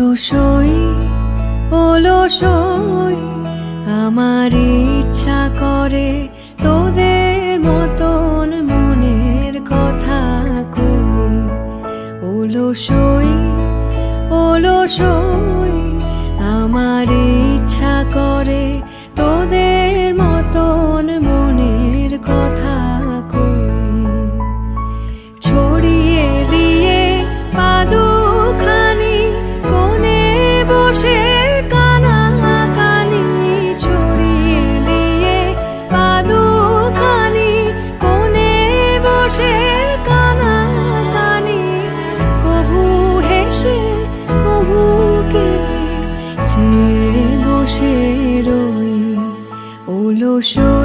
অলসই অলসই আমার ইচ্ছা করে তোদের মতন মনের কথা কই। অলসই অলসই আমার ইচ্ছা করে তোদের মতন মনের কথা কই। ছড়িয়ে দিয়ে পাদুখানি কোণে বসে কানাকানি, ছড়িয়ে দিয়ে পাদুখানি কোণে বসে কানাকানি, কভু হেসে কভু কেঁদে যে বসে রই। অলসই